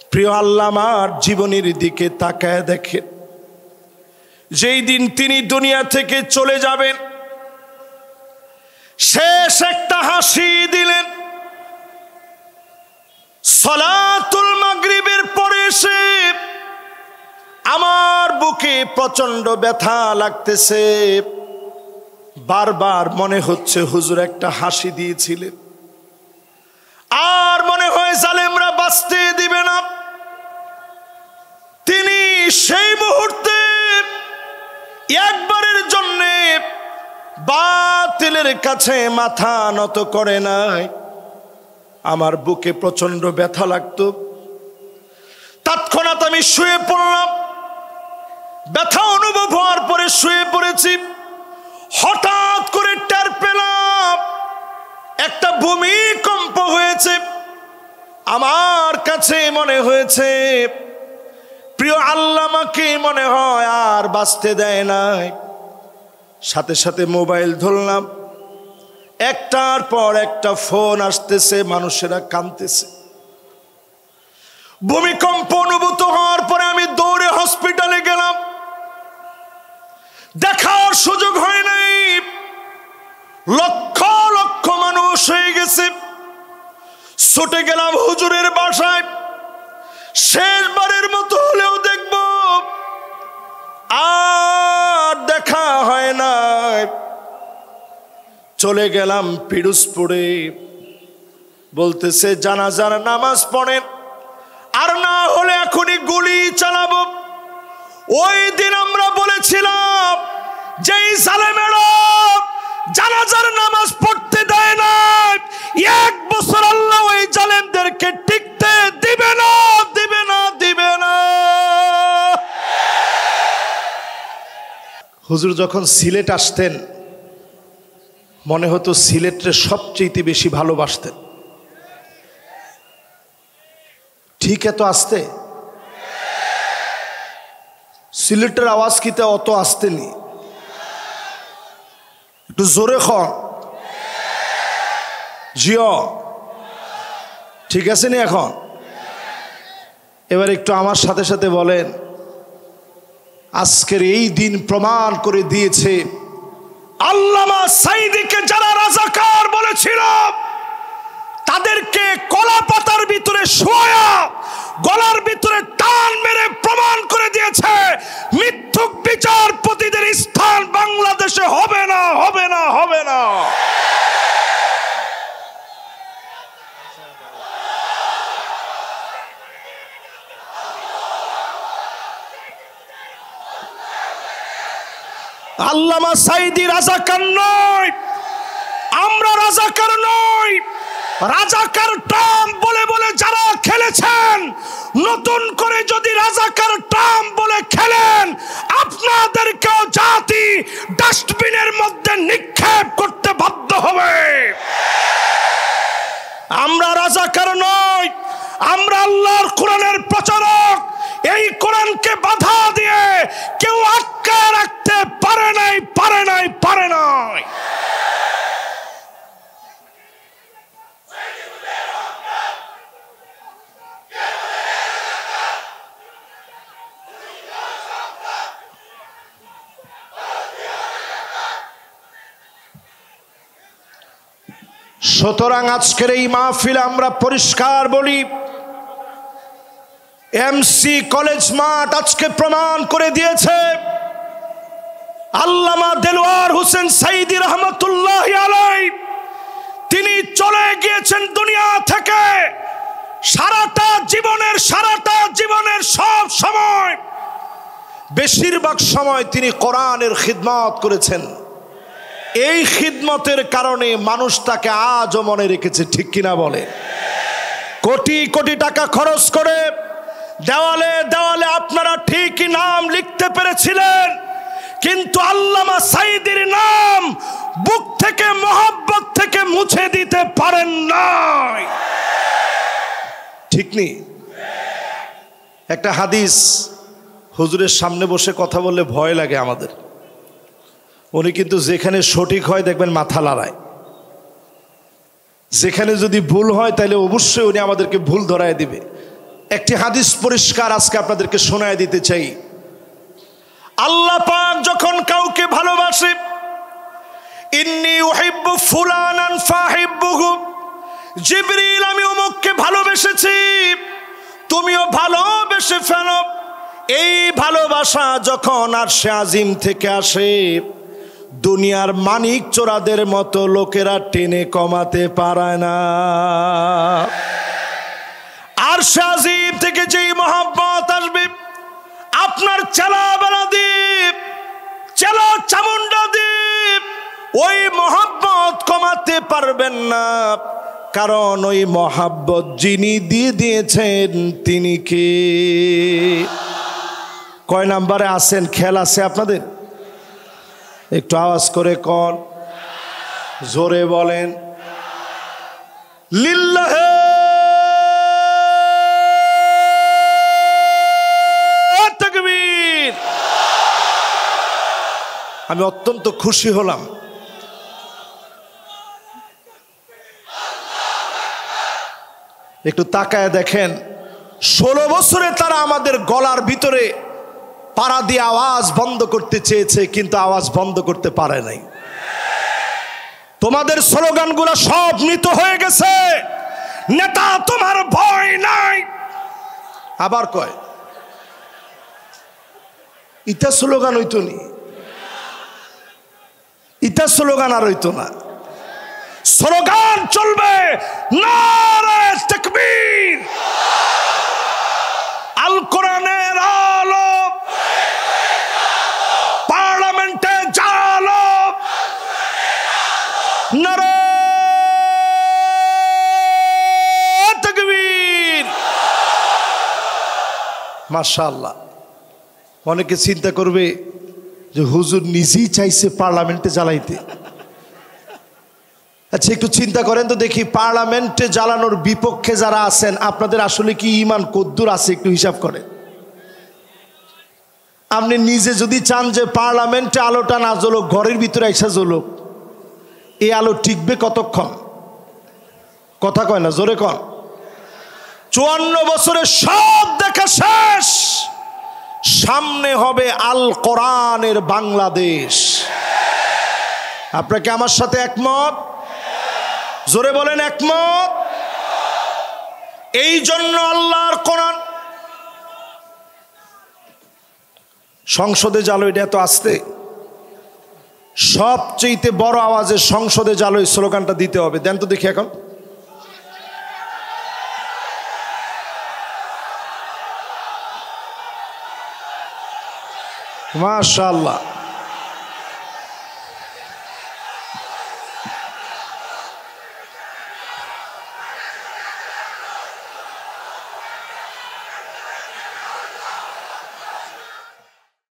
প্রিয় আল্লামার জীবনের দিকে তাকায় দেখেন, যেই দিন তিনি দুনিয়া থেকে চলে যাবেন, শেষ একটা হাসি দিলেন। সালাতুল মাগরিবের পরে এসে আমার বুকে প্রচন্ড ব্যথা লাগতেছে। বারবার মনে হচ্ছে হুজুর একটা হাসি দিয়েছিলেন, আর মনে হয় জালেমরা বাঁচতে দিবে না। তিনি সেই মুহূর্তে একবারের জন্য বাতিলের কাছে মাথা নত করে নাই। আমার বুকে প্রচন্ড ব্যথা লাগতো, তৎক্ষণাৎ আমি শুয়ে পড়লাম। ব্যথা অনুভব হওয়ার পরে শুয়ে পড়েছি। হঠাৎ করে টের পেলাম একটা ভূমিকম্প হয়েছে। আমার কাছে মনে হয়েছে প্রিয় আল্লামাকে মনে হয় আর বাঁচতে দেয় নাই। সাথে সাথে মোবাইল ধরলাম, একটার পর একটা ফোন আসতেছে, মানুষেরা কাঁদতেছে। ভূমিকম্প অনুভূত হওয়ার পরে আমি দৌড়ে হসপিটালে গেলাম। দেখার সুযোগ হয় নাই, লক্ষ লক্ষ মানুষ হয়ে গেছে। ছুটে গেলাম হুজুরের বাসায়, শেষবারের মতো হলেও দেখব, আর দেখা হয় না। চলে গেলাম পিরোজপুরে, বলতেছে জানাজার নামাজ পড়েন, আর না হলে এখনই গুলি চালাবো। ওই দিন আমরা বলেছিলাম যে জালেমেরা জানাজার নামাজ পড়তে দেয় না, 1 বছর আল্লাহ ওই জালেমদেরকে টিকতে দিবে না, দিবে না, দিবে না। হুজুর যখন সিলেট আসতেন, মনে হতো সিলেটের সবচেয়ে বেশি ভালোবাসতেন। ঠিক এত আসতে সিলেটের আওয়াজ কিতে অত আসতেনি, একটু জোরে খন জিও, ঠিক আছে নি? এখন এবার একটু আমার সাথে সাথে বলেন, আজকের এই দিন প্রমাণ করে দিয়েছে আল্লামা সাঈদীকে যারা রাজাকার বলেছিল, তাদেরকে কলা পাতার ভিতরে শোয়া গলার ভিতরে টান মেরে প্রমাণ করে দিয়েছে মিথ্যুক বিচারপতিদের স্থান বাংলাদেশে হবে না, হবে না, হবে না। আল্লামা সাঈদী রাজাকার নয়, আমরা রাজাকার নই। রাজাকার টার্ম বলে বলে যারা খেলেছেন, নতুন করে যদি রাজাকার টার্ম বলে খেলেন, আপনাদেরকেও জাতি ডাস্টবিনের মধ্যে নিক্ষেপ করতে বাধ্য হবে। আমরা রাজাকার নই, আমরা আল্লাহর কোরআনের প্রচারক। এই কোরআনকে বাধা দিয়ে কেউ আটকায় রাখতে পারে নাই, পারে নাই, পারে নাই। সুতরাং আজকের এই মাহফিলে আমরা পরিষ্কার বলি, এমসি কলেজ মাঠ আজকে প্রমাণ করে দিয়েছে আল্লামা দেলোয়ার হোসেন সাঈদী রহমতুল্লাহি আলাইহি তিনি চলে গিয়েছেন দুনিয়া থেকে। সারাটা জীবনের সব সময়, বেশিরভাগ সময় তিনি কোরআনের খিদমত করেছেন। এই খিদমতের কারণে মানুষ তাকে আজও মনে রেখেছে, ঠিক কিনা বলে? কোটি কোটি টাকা খরচ করে দেওয়ালে দেওয়ালে আপনারা ঠিকই নাম লিখতে পেরেছিলেন, কিন্তু আল্লামা সাঈদীর নাম বুক থেকে, মহব্বত থেকে মুছে দিতে পারেন নাই, ঠিক নেই? একটা হাদিস, হুজুরের সামনে বসে কথা বললে ভয় লাগে আমাদের। উনি কিন্তু যেখানে সঠিক হয় দেখবেন মাথা লড়ায়, যেখানে যদি ভুল হয় তাহলে অবশ্যই উনি আমাদেরকে ভুল ধরায় দিবে। একটি হাদিস পরিষ্কার আজকে আপনাদেরকে শোনায় দিতে চাই। আল্লাহ পাক যখন কাউকে ভালোবাসে, ইন্নী উহিব্বু ফুলানান ফাহিব্বুহু, জিবরিল আমি অমুককে ভালোবেসেছি, তুমিও ভালোবেসে ফেলো। এই ভালোবাসা যখন আরশে আজিম থেকে আসে, দুনিয়ার মানিক চোরাদের মতো লোকেরা টেনে কমাতে পারে না। আরশে আজিম থেকে যেই মহব্বত আসবে, আপনার চেলা বেলা দ্বীপ, চেলা চামুন্ডা দ্বীপ, ওই মহব্বত কমাতে পারবেন না। কারণ ওই মহব্বত যিনি দিয়ে দিয়েছেন তিনি কে? কয় নাম্বারে আছেন? খেয়াল আছে আপনাদের? একটু আওয়াজ করে কোন, জোরে বলেন লিল্লাহে তাকবীর। আমি অত্যন্ত খুশি হলাম। একটু তাকায় দেখেন, 16 বছরে তারা আমাদের গলার ভিতরে পাড়া দিয়ে আওয়াজ বন্ধ করতে চেয়েছে, কিন্তু আওয়াজ বন্ধ করতে পারে নাই। তোমাদের স্লোগানগুলো সব মৃত হয়ে গেছে। নেতা তোমার ভয় নাই। আবার কয় ইটা স্লোগান হইতো নি, ইটা স্লোগান আর হইতো না। স্লোগান চলবে নারে তাকবীর, আল কোরআনের আলো, পার্লামেন্টে জালো, নারে তাকবীর। মাশাআল্লাহ। অনেকে চিন্তা করবে যে হুজুর নিজেই চাইছে পার্লামেন্টে জ্বালাইতে। আচ্ছা একটু চিন্তা করেন তো দেখি, পার্লামেন্টে জ্বালানোর বিপক্ষে যারা আছেন আপনাদের আসলে কি ঈমান কদ্দুর আছে? একটু হিসাব করেন। আপনি নিজে যদি চান যে পার্লামেন্টে আলোটা না জ্বলুক, ঘরের ভিতরে এসে জ্বলুক, এই আলো টিকবে কতক্ষণ? কথা কয় না, জোরে কন। 54 বছরে সব দেখা শেষ, সামনে হবে আল কোরআনের বাংলাদেশ। আপনাকে আমার সাথে একমত? জোরে বলেন একমত। এই জন্য আল্লাহর কোরআন সংসদে জালো, এটা এত আস্তে, সবচেয়ে বড় আওয়াজে সংসদে জালো এই স্লোগানটা দিতে হবে। দেন তো দেখি এখন। মাশাআল্লাহ।